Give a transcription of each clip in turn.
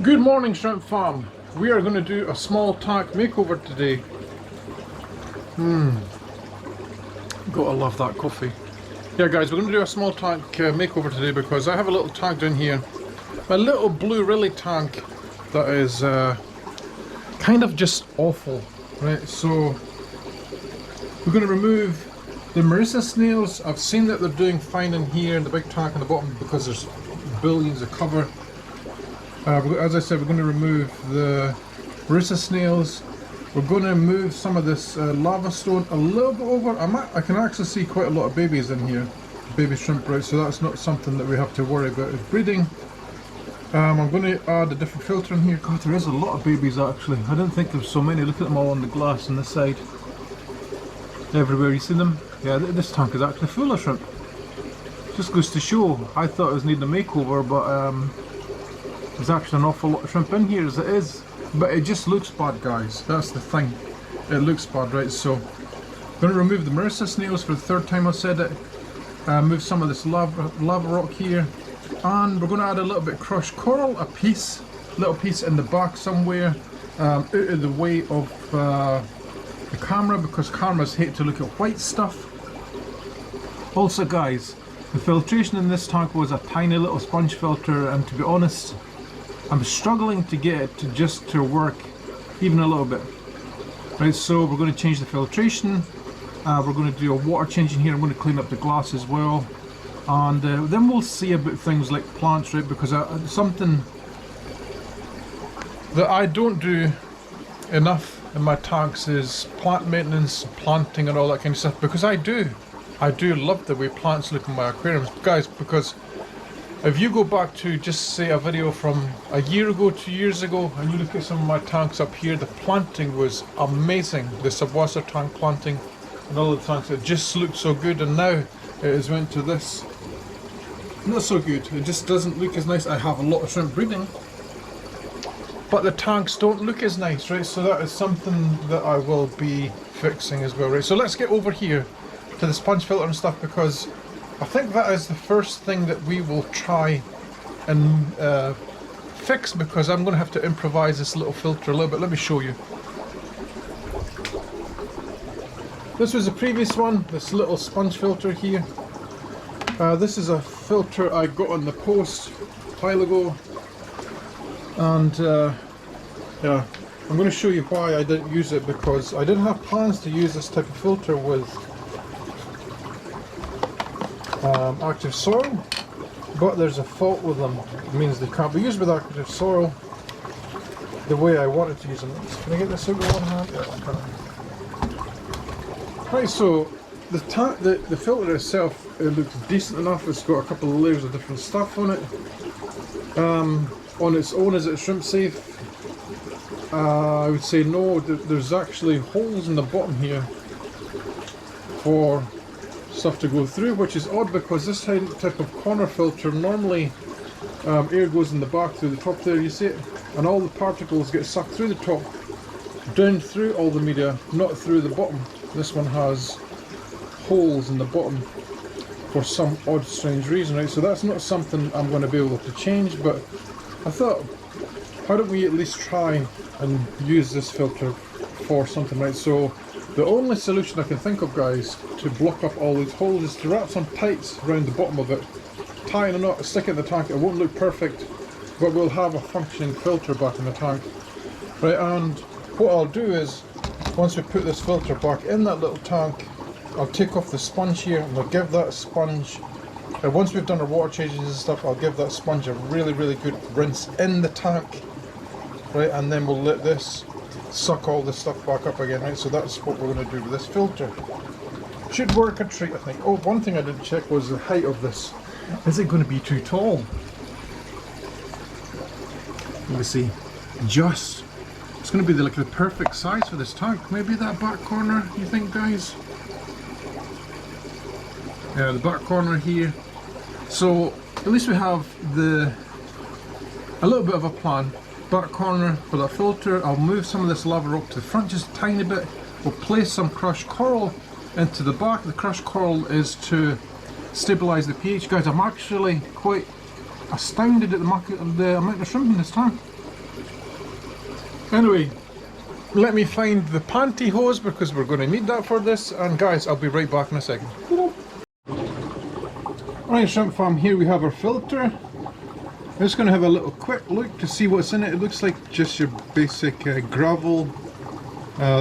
Good morning, Shrimp Farm. We are going to do a small tank makeover today. Gotta love that coffee. Yeah guys, we're going to do a small tank makeover today because I have a little tank down here. A little blue Rilly tank that is kind of just awful, right? So we're going to remove the Marissa snails. I've seen that they're doing fine in here in the big tank on the bottom because there's billions of cover. As I said, we're going to remove the Marissa snails. We're going to move some of this lava stone a little bit over. I can actually see quite a lot of babies in here, baby shrimp, right? So that's not something that we have to worry about is breeding. I'm going to add a different filter in here. God, there is a lot of babies actually. I didn't think there's so many. Look at them all on the glass on this side. Everywhere, you see them? Yeah, this tank is actually full of shrimp. Just goes to show. I thought it was needing a makeover, but there's actually an awful lot of shrimp in here as it is. But it just looks bad, guys. That's the thing. It looks bad, right? So I'm going to remove the Marissa snails for the third time I said it. Move some of this lava rock here. And we're going to add a little bit of crushed coral, little piece in the back somewhere, out of the way of the camera, because cameras hate to look at white stuff. Also guys, the filtration in this tank was a tiny little sponge filter, and to be honest, I'm struggling to get it to work even a little bit. Right, so we're going to change the filtration. We're going to do a water change in here. I'm going to clean up the glass as well. And then we'll see about things like plants, right? Because something that I don't do enough in my tanks is plant maintenance, planting and all that kind of stuff. Because I do love the way plants look in my aquariums, guys. Because if you go back to just say a video from a year ago, 2 years ago, and you look at some of my tanks up here, the planting was amazing. The subwater tank planting and all the tanks, it just looked so good. And now it has went to this. Not so good. It just doesn't look as nice. I have a lot of shrimp breeding, but the tanks don't look as nice, right? So that is something that I will be fixing as well, right? So let's get over here to the sponge filter and stuff, because I think that is the first thing that we will try and fix, because I'm going to have to improvise this little filter a little bit. Let me show you. This was the previous one, this little sponge filter here. This is a filter I got on the post a while ago, and yeah, I'm going to show you why I didn't use it, because I didn't have plans to use this type of filter with active soil, but there's a fault with them. It means they can't be used with active soil the way I wanted to use them. Can I get this out with one hand? Yeah, right, so the filter itself, it looks decent enough. It's got a couple of layers of different stuff on it. On its own, is it shrimp safe? I would say no. There's actually holes in the bottom here for stuff to go through, which is odd because this type of corner filter, normally air goes in the back through the top there, you see it, and all the particles get sucked through the top, down through all the media, not through the bottom. This one has holes in the bottom for some odd strange reason, right? So that's not something I'm going to be able to change, but I thought, why don't we at least try and use this filter for something, right? So the only solution I can think of, guys, to block up all these holes is to wrap some tights around the bottom of it, tie in a knot, stick it in the tank. It won't look perfect, but we'll have a functioning filter back in the tank, right? And what I'll do is, once we put this filter back in that little tank, I'll take off the sponge here and we'll give that sponge, once we've done our water changes and stuff, I'll give that sponge a really good rinse in the tank, right? And then we'll let this suck all this stuff back up again, right? So that's what we're going to do with this filter. Should work a treat, I think. Oh, one thing I didn't check was the height of this. Is it going to be too tall? Let me see. Just. It's going to be like the perfect size for this tank. Maybe that back corner, you think, guys? Yeah, the back corner here. So at least we have a little bit of a plan. Back corner for that filter. I'll move some of this lava rock to the front just a tiny bit. We'll place some crushed coral into the back. The crushed coral is to stabilize the pH. Guys, I'm actually quite astounded at the amount of shrimp in this tank. Anyway, let me find the pantyhose because we're going to need that for this, and guys, I'll be right back in a second. Right, Shrimp Farm, here we have our filter. I'm just going to have a little quick look to see what's in it. It looks like just your basic gravel,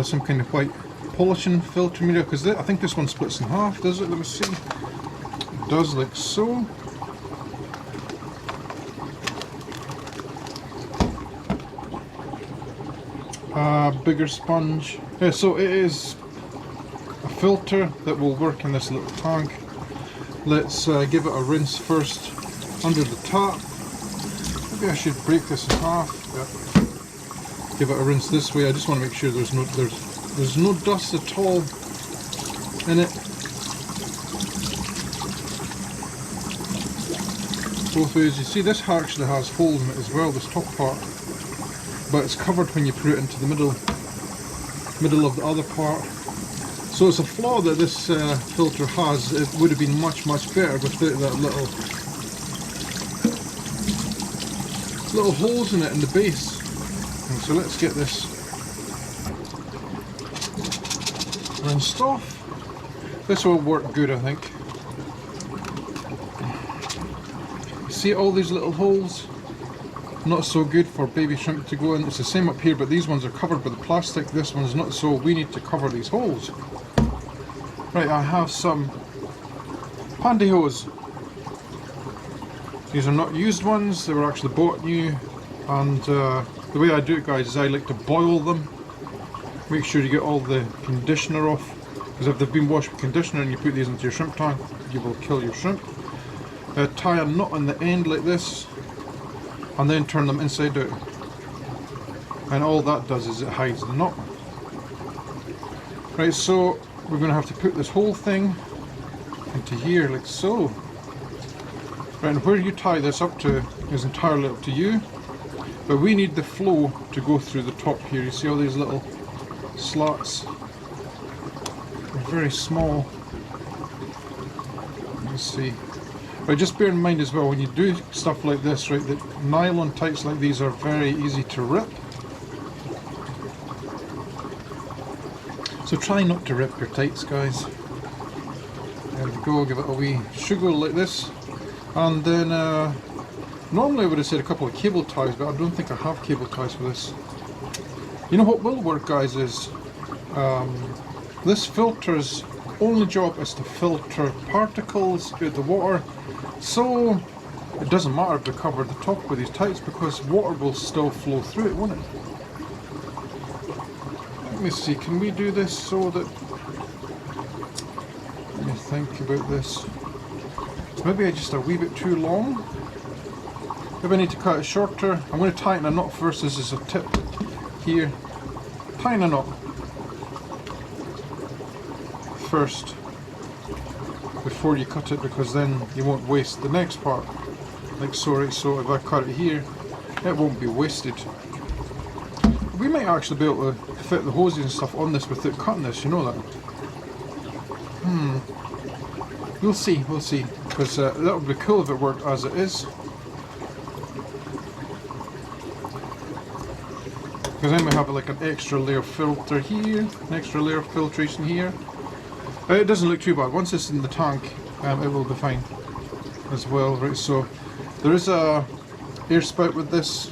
some kind of white polishing filter media, because I think this one splits in half, does it? Let me see. It does, like so. Bigger sponge. Yeah, so it is a filter that will work in this little tank. Let's give it a rinse first under the tap. Maybe I should break this in half. Yeah. Give it a rinse this way. I just want to make sure there's no dust at all in it. Both ways. You see, this actually has holes in it as well, this top part, but it's covered when you put it into the middle of the other part. So it's a flaw that this filter has. It would have been much better without that little holes in it in the base. And so let's get this rinsed off. This will work good, I think. See all these little holes? Not so good for baby shrimp to go in. It's the same up here, but these ones are covered by the plastic. This one's not, so we need to cover these holes. Right, I have some pantyhose. These are not used ones, they were actually bought new. And the way I do it, guys, is I like to boil them. Make sure you get all the conditioner off, because if they've been washed with conditioner and you put these into your shrimp tank, you will kill your shrimp. Tie a knot on the end like this, and then turn them inside out, and all that does is it hides the knot. Right, so we're going to have to put this whole thing into here like so. Right, and where you tie this up to is entirely up to you, but we need the flow to go through the top here. You see all these little slats? They're very small. Let's see. But just bear in mind as well, when you do stuff like this, right, that nylon tights like these are very easy to rip. So try not to rip your tights, guys. There we go, give it a wee sugar like this. And then, normally I would have said a couple of cable ties, but I don't think I have cable ties for this. You know what will work, guys, is this filter's only job is to filter particles out of the water. So it doesn't matter if we cover the top with these tights, because water will still flow through it, won't it? Let me see, can we do this so that... Let me think about this. Maybe just a wee bit too long. Maybe I need to cut it shorter. I'm going to tighten a knot first. This is a tip here. Tighten a knot first before you cut it, because then you won't waste the next part, like so. Right, so if I cut it here, it won't be wasted. We might actually be able to fit the hoses and stuff on this without cutting this, you know that? We'll see, because that would be cool if it worked as it is. Because then we have like an extra layer of filter here, an extra layer of filtration here. It doesn't look too bad. Once it's in the tank, it will be fine as well. Right, so there is a air spout with this,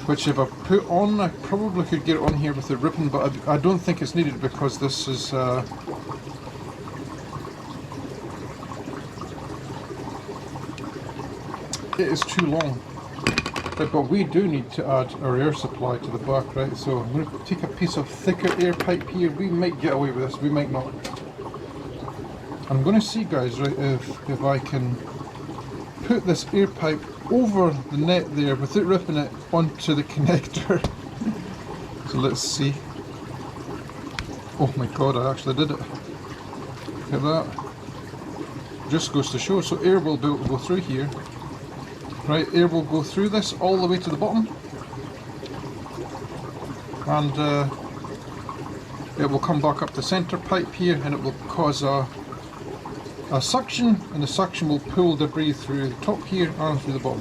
which if I put on, I probably could get it on here with the ripping, but I don't think it's needed, because this is it is too long. Right, but we do need to add our air supply to the back, right? So I'm going to take a piece of thicker air pipe here. We might get away with this, we might not. I'm going to see, guys, right, if I can put this air pipe over the net there without ripping it onto the connector. So let's see. Oh my god, I actually did it. Look at that. Just goes to show. So air will be able to go through here. Right, air will go through this all the way to the bottom. And it will come back up the center pipe here, and it will cause a suction, and the suction will pull debris through the top here and through the bottom.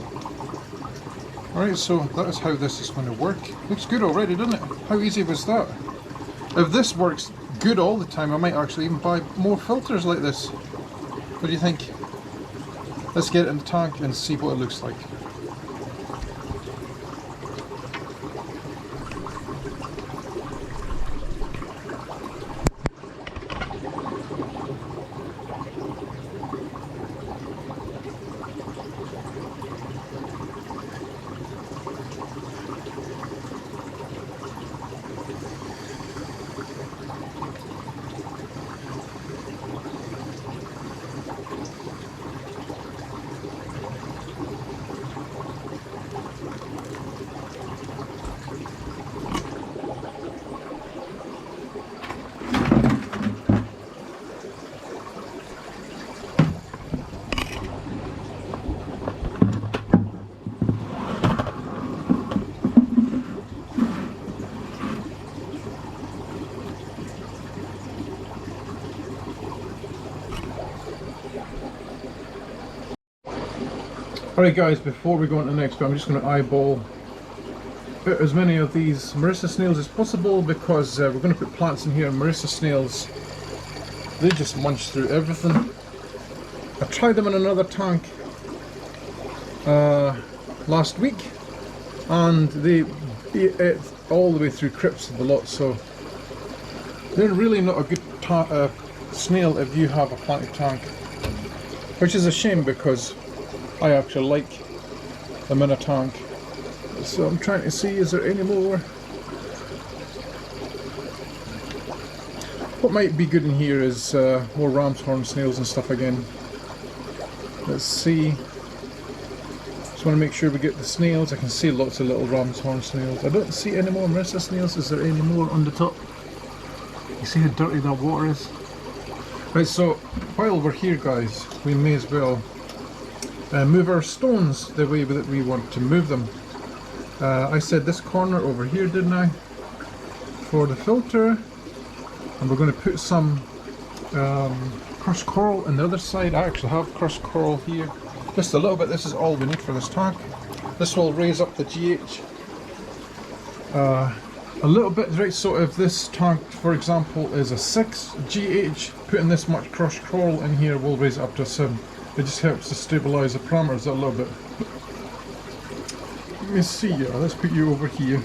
Alright, so that is how this is going to work. Looks good already, doesn't it? How easy was that? If this works good all the time, I might actually even buy more filters like this. What do you think? Let's get it in the tank and see what it looks like. Alright guys, before we go on to the next one, I'm just going to eyeball as many of these Marissa snails as possible, because we're going to put plants in here, and Marissa snails, they just munch through everything. I tried them in another tank last week, and they ate all the way through crypts of the lot, so they're really not a good snail if you have a planted tank, which is a shame because I actually like them in a tank. So I'm trying to see, is there any more? What might be good in here is more ram's horn snails and stuff again. Let's see. Just want to make sure we get the snails. I can see lots of little ram's horn snails. I don't see any more Marissa snails. Is there any more on the top? You see how dirty that water is? Right, so while we're here guys, we may as well move our stones the way that we want to move them. I said this corner over here, didn't I? For the filter. And we're going to put some crushed coral on the other side. I actually have crushed coral here. Just a little bit. This is all we need for this tank. This will raise up the GH a little bit, right? So if this tank, for example, is a 6 GH, putting this much crushed coral in here will raise it up to a 7. It just helps to stabilise the parameters a little bit. Let me see, let's put you over here.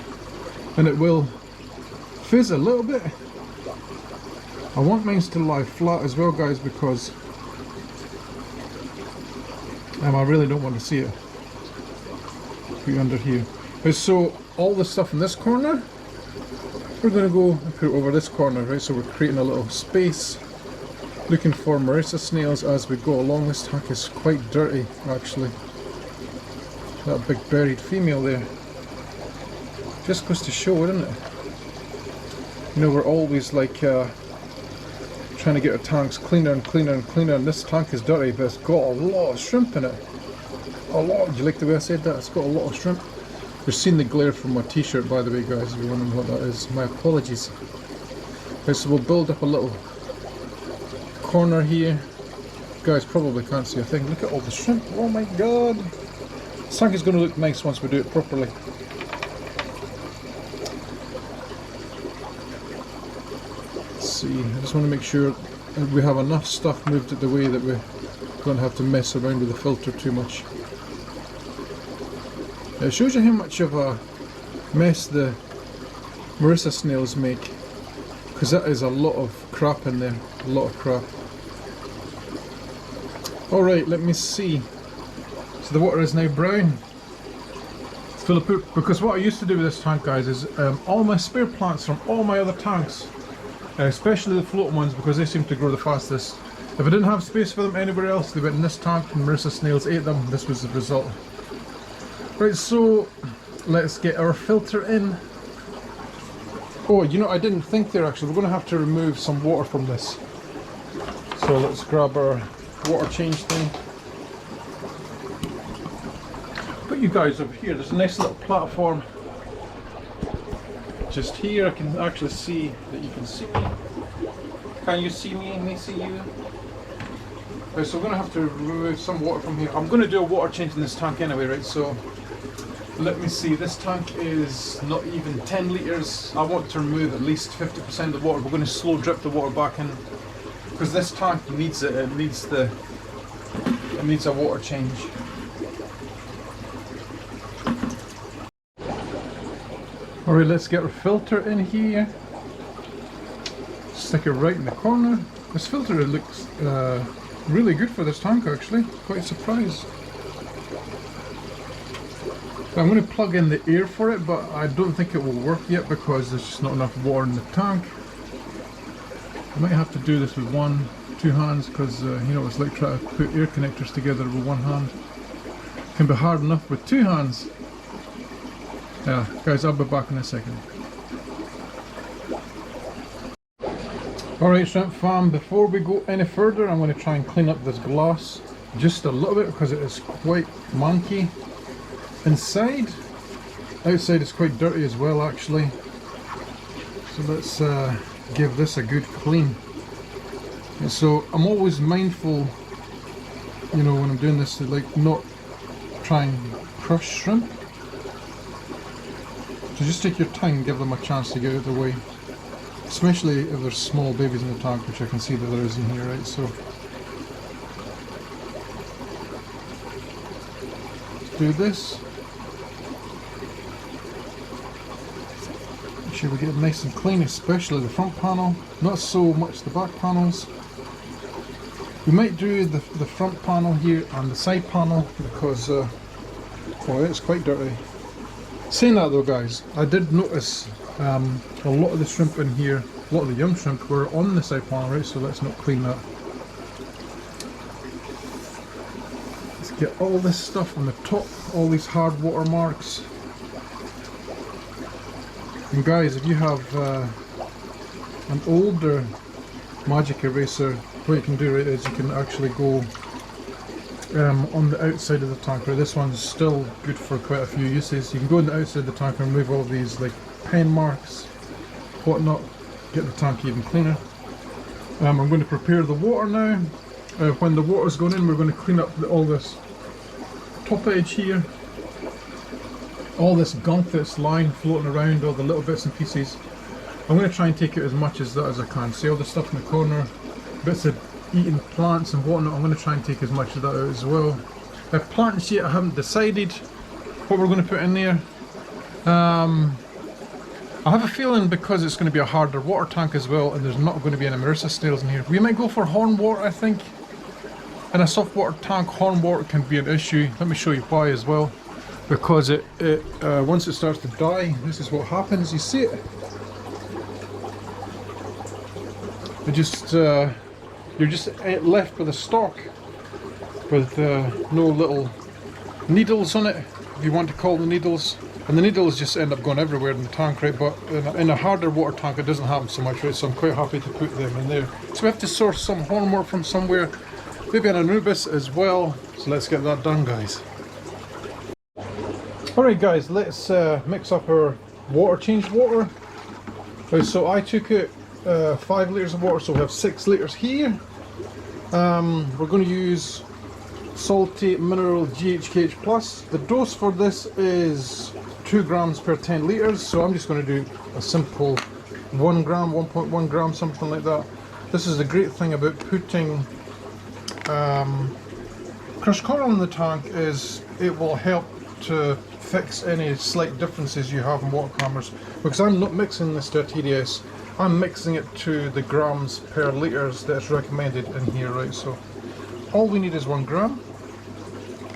And it will fizz a little bit. I want mine to lie flat as well guys, because I really don't want to see it. Put you under here. Right, so all the stuff in this corner, we're going to go and put it over this corner, right? So we're creating a little space. Looking for Marissa snails as we go along. This tank is quite dirty actually. That big buried female there. Just goes to show, isn't it? You know, we're always like trying to get our tanks cleaner and cleaner and cleaner, and this tank is dirty, but it's got a lot of shrimp in it. A lot. Do you like the way I said that? It's got a lot of shrimp. You're seeing the glare from my t-shirt, by the way guys, if you're wondering what that is. My apologies. Okay, so we'll build up a little corner here. You guys probably can't see a thing. Look at all the shrimp. Oh my god. This tank is going to look nice once we do it properly. Let's see. I just want to make sure that we have enough stuff moved it the way that we don't have to mess around with the filter too much. It shows you how much of a mess the Marissa snails make, because that is a lot of crap in there. A lot of crap. Alright, let me see. So the water is now brown. It's full of poop. Because what I used to do with this tank guys is all my spare plants from all my other tanks, especially the floating ones because they seem to grow the fastest. If I didn't have space for them anywhere else, they went in this tank and Marissa snails ate them. This was the result. Right, so let's get our filter in. Oh, you know, I didn't think there actually. We're going to have to remove some water from this. So let's grab our water change thing. Put you guys over here. There's a nice little platform. Just here, I can actually see that you can see me. Can you see me? Can I see you? So we're going to have to remove some water from here. I'm going to do a water change in this tank anyway, right? So Let me see, this tank is not even 10 litres. I want to remove at least 50% of the water. We're going to slow drip the water back in because this tank needs it. It needs a water change. Alright, let's get our filter in here. Stick it right in the corner. This filter looks really good for this tank actually. Quite surprised. I'm going to plug in the air for it, but I don't think it will work yet because there's just not enough water in the tank. I might have to do this with 2 hands because you know it's like trying to put air connectors together with 1 hand. It can be hard enough with 2 hands. Yeah, guys, I'll be back in a second. Alright, Shrimp Fam, before we go any further, I'm going to try and clean up this glass just a little bit because it is quite manky. Inside, outside is quite dirty as well actually, so let's give this a good clean. And so I'm always mindful, you know, when I'm doing this to like not try and crush shrimp, so just take your time and give them a chance to get out of the way, especially if there's small babies in the tank, which I can see that there is in here, right? So let's do this. Make sure we get it nice and clean, especially the front panel, not so much the back panels. We might do the front panel here and the side panel because well, it's quite dirty. Saying that though, guys, I did notice a lot of the shrimp in here, a lot of the young shrimp were on the side panel, right? So let's not clean that. Let's get all this stuff on the top, all these hard water marks. And guys, if you have an older magic eraser, what you can do, right, is you can actually go on the outside of the tank. Right, this one's still good for quite a few uses. You can go on the outside of the tank and remove all these like pen marks, whatnot, get the tank even cleaner. I'm going to prepare the water now. When the water's going in, we're going to clean up all this top edge here. All this gunk that's lying, floating around, all the little bits and pieces. I'm going to try and take out as much as that as I can. See all the stuff in the corner, bits of eating plants and whatnot. I'm going to try and take as much of that out as well. Plants yet, I haven't decided what we're going to put in there. I have a feeling because it's going to be a harder water tank as well, and there's not going to be any Marissa snails in here. We might go for horn water, I think. In a soft water tank, horn water can be an issue. Let me show you why as well. Because once it starts to die, this is what happens. You see it? It just you're just left with a stalk with no little needles on it, if you want to call them needles. And the needles just end up going everywhere in the tank, right? But in a harder water tank, it doesn't happen so much, right? So I'm quite happy to put them in there. So we have to source some horn water from somewhere, maybe an Anubis as well. So let's get that done, guys. Alright guys, let's mix up our water, change water. Right, so I took it 5 litres of water, so we have 6 litres here. We're going to use salty mineral GHKH plus. The dose for this is 2 grams per 10 litres, so I'm just going to do a simple 1 gram, 1.1 gram, something like that. This is the great thing about putting crushed coral in the tank, is it will help to fix any slight differences you have in water parameters, because I'm not mixing this to a TDS, I'm mixing it to the grams per litres that's recommended in here, right? So all we need is 1 gram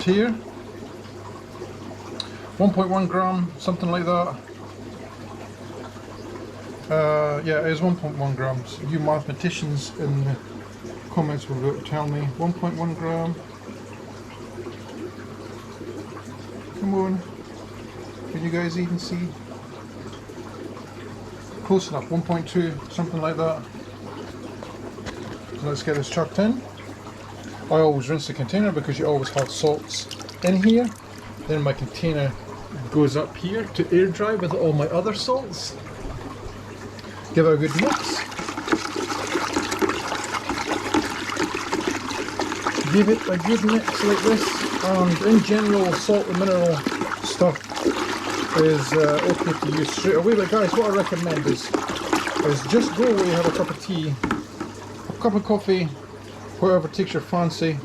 here, 1.1 gram, something like that. Yeah, it is 1.1 grams. You mathematicians in the comments will be able to tell me. 1.1 gram. Come on. Can you guys even see? Close enough, 1.2, something like that. So let's get this chucked in. I always rinse the container because you always have salts in here. Then my container goes up here to air dry with all my other salts. Give it a good mix. Give it a good mix like this, and in general salt and mineral stuff is okay to use straight away. But guys, what I recommend is just go away, have a cup of tea, a cup of coffee, whatever takes your fancy,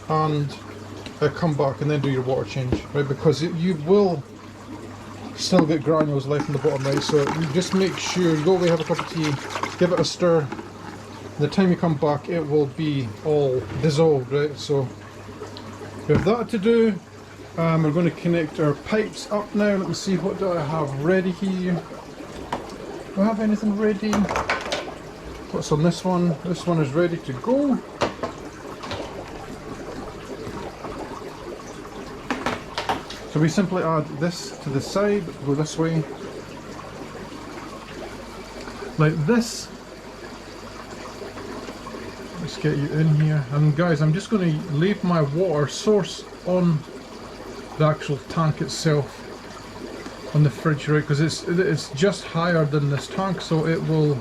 and come back and then do your water change, right? Because you will still get granules left in the bottom, right? So you just make sure you go away, have a cup of tea, give it a stir. The time you come back, it will be all dissolved, right? So we have that to do. We're going to connect our pipes up now. Let me see, what do I have ready here? Do I have anything ready? What's on this one? This one is ready to go. So we simply add this to the side, go this way, like this. Let's get you in here. And guys, I'm just going to leave my water source on the actual tank itself, on the fridge, right? Because it's just higher than this tank, so it'll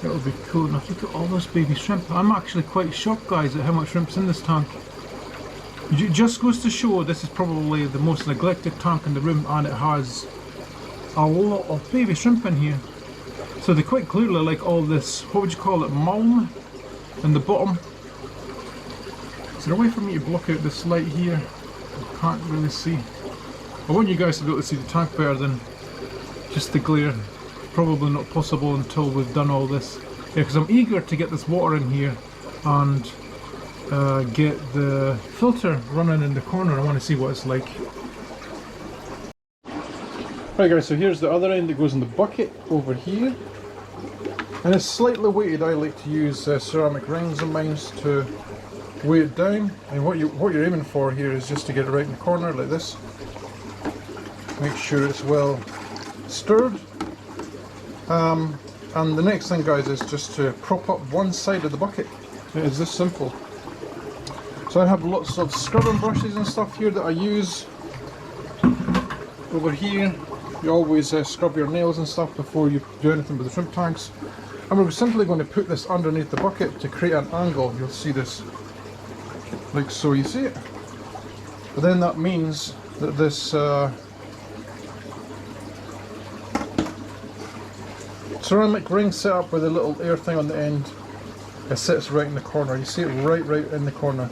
be cool enough. Look at all this baby shrimp. I'm actually quite shocked, guys, at how much shrimp's in this tank. It just goes to show this is probably the most neglected tank in the room, and it has a lot of baby shrimp in here. So they quite clearly like all this, what would you call it, mulm in the bottom. Is there a way for me to block out this light here? I can't really see. I want you guys to be able to see the tank better than just the glare. Probably not possible until we've done all this. Yeah, because I'm eager to get this water in here and get the filter running in the corner. I want to see what it's like. Right guys, so here's the other end that goes in the bucket over here. And it's slightly weighted. I like to use ceramic rings of mine to weigh it down. And what you're aiming for here is just to get it right in the corner like this. Make sure it's well stirred. And the next thing, guys, is just to prop up one side of the bucket. It is this simple. So I have lots of scrubbing brushes and stuff here that I use. Over here, you always scrub your nails and stuff before you do anything with the shrimp tanks. And we're simply going to put this underneath the bucket to create an angle. You'll see this, like so, you see it? But then that means that this ceramic ring set up with a little air thing on the end, it sits right in the corner. You see it right in the corner.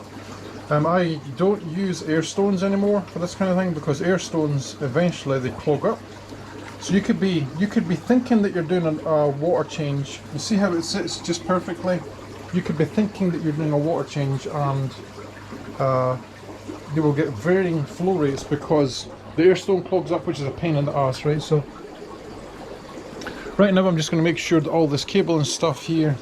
I don't use air stones anymore for this kind of thing, because air stones eventually they clog up. So you could be thinking that you're doing a water change. You see how it sits just perfectly? You could be thinking that you're doing a water change, and you will get varying flow rates because the air stone clogs up, which is a pain in the ass, right? So right now I'm just going to make sure that all this cable and stuff here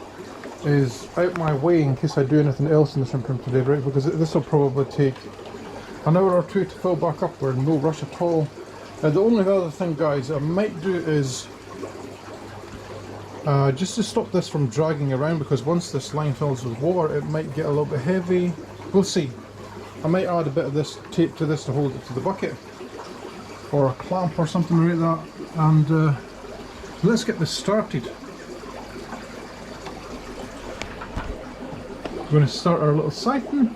is out my way in case I do anything else in the shrimp room today, right? Because this will probably take an hour or two to fill back up. We're in no rush at all. The only other thing, guys, I might do is just to stop this from dragging around, because once this line fills with water it might get a little bit heavy. We'll see. I might add a bit of this tape to this to hold it to the bucket, or a clamp or something like that, and let's get this started. We're going to start our little siphon.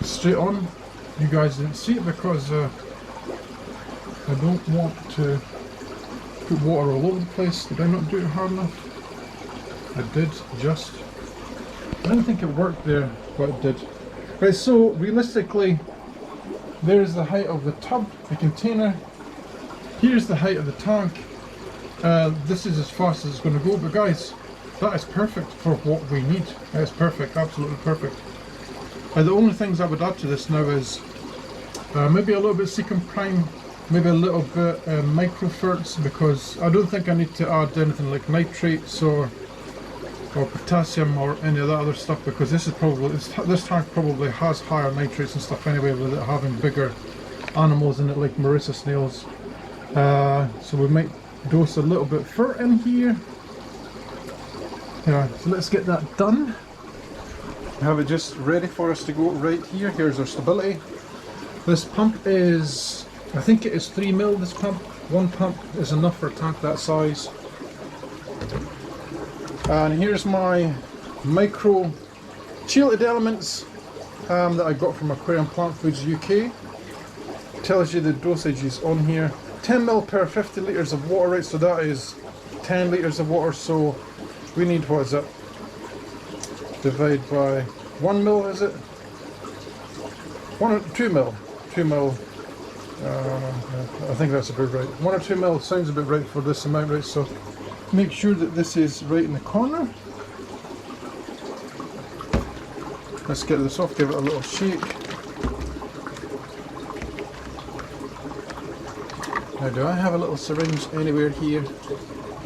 Straight on. You guys didn't see it because I don't want to put water all over the place. Did I not do it hard enough? I did, just. I didn't think it worked there, but it did. Right, so realistically, there's the height of the tub, the container. Here's the height of the tank. This is as fast as it's going to go, but guys, that is perfect for what we need. That is perfect, absolutely perfect. The only things I would add to this now is maybe a little bit Secum Prime, maybe a little bit microferts, because I don't think I need to add anything like nitrates or potassium or any of that other stuff, because this is probably this tank probably has higher nitrates and stuff anyway, with it having bigger animals in it like Marissa snails. So we might dose a little bit fur in here. Yeah, so let's get that done. Have it just ready for us to go right here. Here's our stability. This pump is, I think it is 3 mil, this pump. One pump is enough for a tank that size. And here's my micro shielded elements. that I got from Aquarium Plant Foods UK. Tells you the dosages on here. 10 ml per 50 litres of water, right? So that is 10 litres of water. So we need, what is it? Divide by 1 mil, is it? 1 or 2 mil? 2 mil. I think that's about right. 1 or 2 mil sounds about right for this amount, right? So make sure that this is right in the corner. Let's get this off, give it a little shake. Now, do I have a little syringe anywhere here?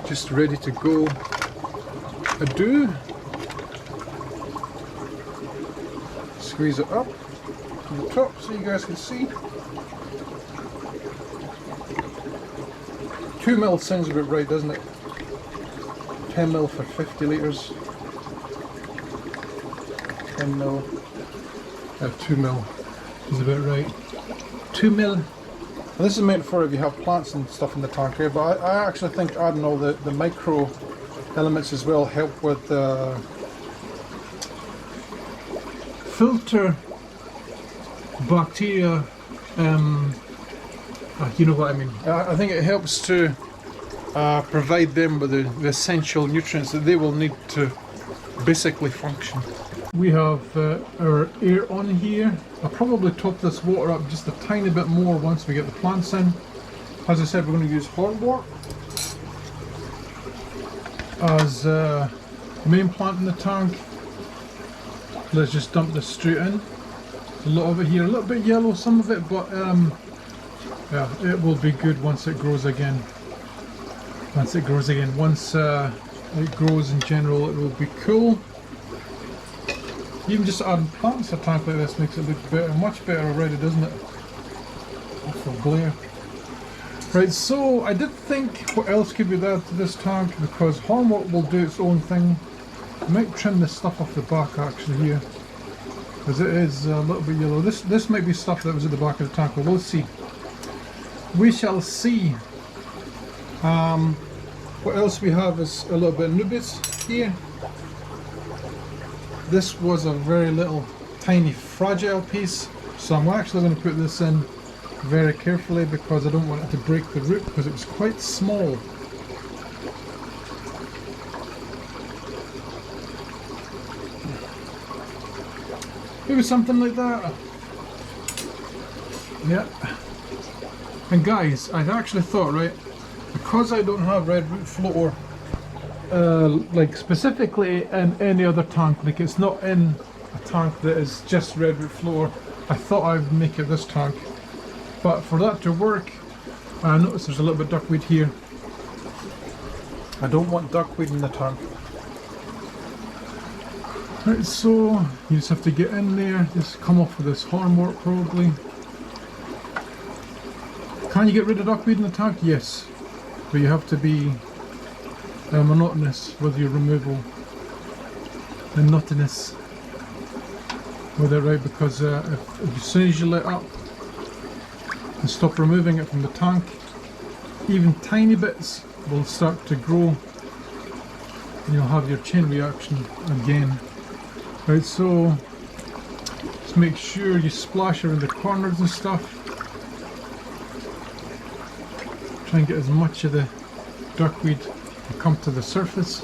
Just ready to go? I do. Squeeze it up to the top so you guys can see. 2 mil sounds about right, doesn't it? 10 mil for 50 litres. 10 mil. 2 mil is about right. 2 mil. And this is meant for if you have plants and stuff in the tank here, but I actually think adding all the micro elements as well help with filter bacteria. You know what I mean. I think it helps to provide them with the essential nutrients that they will need to basically function. We have our air on here. I'll probably top this water up just a tiny bit more once we get the plants in. As I said, we're going to use hornwort as the main plant in the tank. Let's just dump this straight in. A lot of it here, a little bit yellow, some of it, but yeah, it will be good once it grows again. Once it grows again. Once it grows in general, it will be cool. Even just adding plants to a tank like this makes it look better, much better already, doesn't it? Awful glare. Right, so I did think what else could be added to this tank, because hornwort will do its own thing. I might trim this stuff off the back actually here, because it is a little bit yellow. This might be stuff that was at the back of the tank, but we'll see. We shall see. What else we have is a little bit of nubis here. This was a very little tiny fragile piece, so I'm actually going to put this in very carefully because I don't want it to break the root, because it was quite small. Maybe something like that. Yeah. And guys, I'd actually thought, right, because I don't have red root floater like specifically in any other tank, like it's not in a tank that is just red root floater, I thought I'd make it this tank. But for that to work, I notice there's a little bit of duckweed here. I don't want duckweed in the tank. Right, so you just have to get in there, just come off with this hornwort probably. Can you get rid of duckweed in the tank? Yes, but you have to be monotonous with your removal and nuttiness with it, right? Because if as soon as you let up and stop removing it from the tank, even tiny bits will start to grow and you'll have your chain reaction again. Right, so just make sure you splash around the corners and stuff. Try and get as much of the duckweed to come to the surface.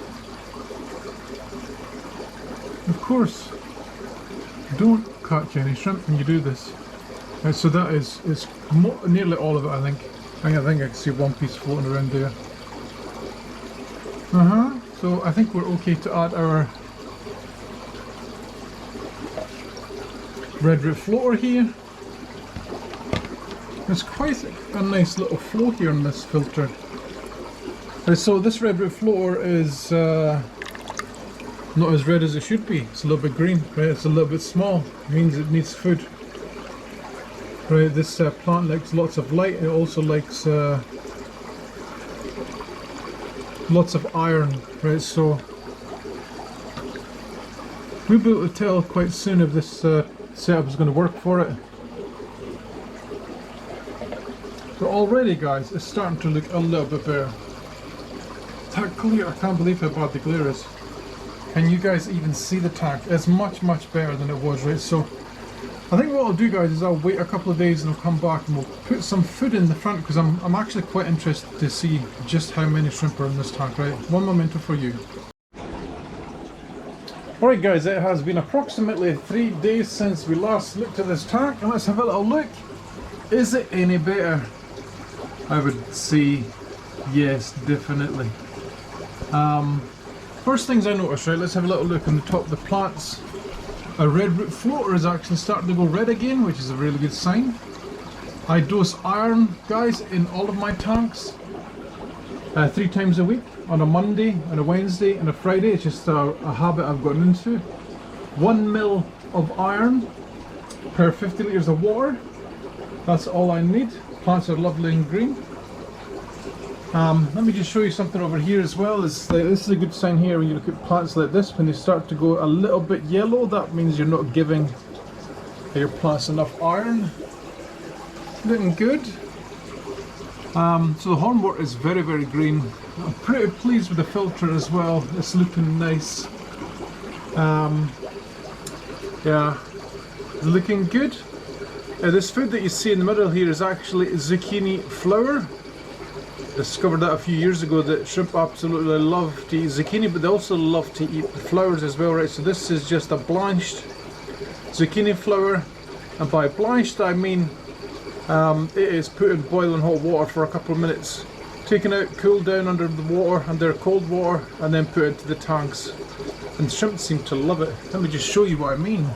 Of course, don't catch any shrimp when you do this. Right, so that is nearly all of it, I think. I think I can see one piece floating around there. So I think we're okay to add our red root floater here. There's quite a nice little flow here in this filter. Right, so this red root floater is not as red as it should be. It's a little bit green, right? It's a little bit small. It means it needs food. Right, this plant likes lots of light. It also likes lots of iron, right? So we'll be able to tell quite soon if this setup is going to work for it. So already, guys, it's starting to look a little bit better. That clear, I can't believe how bad the glare is. Can you guys even see the tank? It's much better than it was, right? So I think what I'll do, guys, is I'll wait a couple of days and I'll come back and we'll put some food in the front, because I'm actually quite interested to see just how many shrimp are in this tank. Right, one memento for you. Alright guys, it has been approximately 3 days since we last looked at this tank, and let's have a little look. Is it any better? I would say yes, definitely. First things I noticed, right, let's have a little look on the top of the plants. A red root floater is actually starting to go red again, which is a really good sign. I dose iron, guys, in all of my tanks 3 times a week, on a Monday, on a Wednesday and a Friday. It's just a habit I've gotten into. 1 mil of iron per 50 litres of water. That's all I need. Plants are lovely and green. Let me just show you something over here as well. This is a good sign here when you look at plants like this. When they start to go a little bit yellow, that means you're not giving your plants enough iron. Looking good. So the hornwort is very, very green. I'm pretty pleased with the filter as well. It's looking nice. Yeah, looking good. This food that you see in the middle here is actually zucchini flour. Discovered that a few years ago, that shrimp absolutely love to eat zucchini, but they also love to eat the flowers as well, right? So this is just a blanched zucchini flour, and by blanched I mean it is put in boiling hot water for a couple of minutes, taken out, cooled down under the water, under cold water, and then put into the tanks. And shrimp seem to love it. Let me just show you what I mean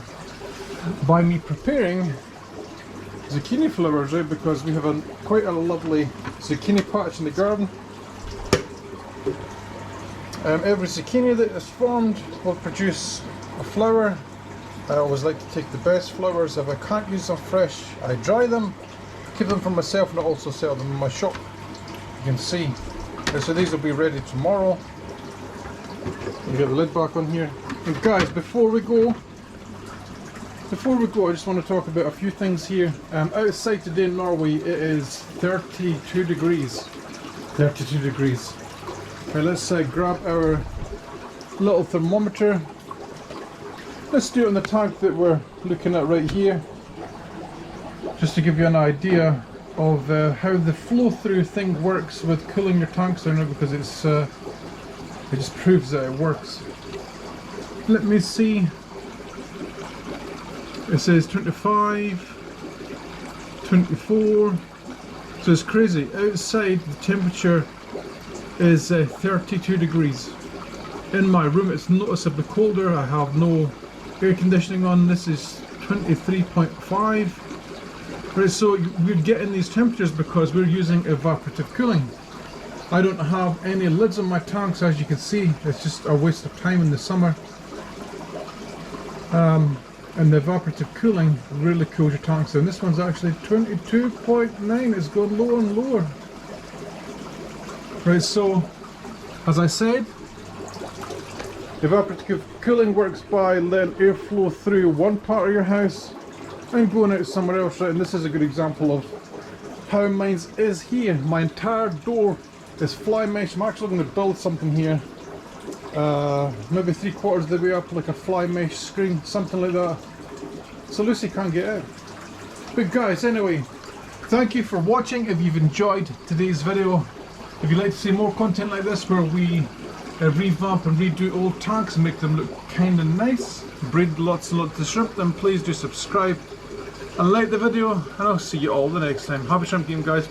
by me preparing zucchini flowers, right? Because we have quite a lovely zucchini patch in the garden. Every zucchini that is formed will produce a flower. I always like to take the best flowers. If I can't use them fresh, I dry them, keep them for myself, and I also sell them in my shop. You can see. So these will be ready tomorrow. Let me get the lid back on here. And guys, before we go, I just want to talk about a few things here. Outside today in Norway, it is 32 degrees. 32 degrees. Okay, let's grab our little thermometer. Let's do it on the tank that we're looking at right here, just to give you an idea of how the flow-through thing works with cooling your tanks down, because it just proves that it works. Let me see. It says 25, 24, so it's crazy. Outside the temperature is 32 degrees. In my room it's noticeably colder. I have no air conditioning on. This is 23.5. Right, so we're getting these temperatures because we're using evaporative cooling. I don't have any lids on my tanks, as you can see. It's just a waste of time in the summer. And the evaporative cooling really cools your tanks down. This one's actually 22.9. It's going lower and lower. Right, so as I said, evaporative cooling works by letting air flow through one part of your house and going out somewhere else, right? And this is a good example of how mine is here. My entire door is fly mesh. I'm actually going to build something here. Maybe 3/4 of the way up, like a fly mesh screen, something like that, so Lucy can't get out. But guys, anyway, thank you for watching. If you've enjoyed today's video, if you'd like to see more content like this where we revamp and redo old tanks and make them look kind of nice, breed lots and lots of shrimp, then please do subscribe and like the video, and I'll see you all the next time. Have a shrimp game, guys.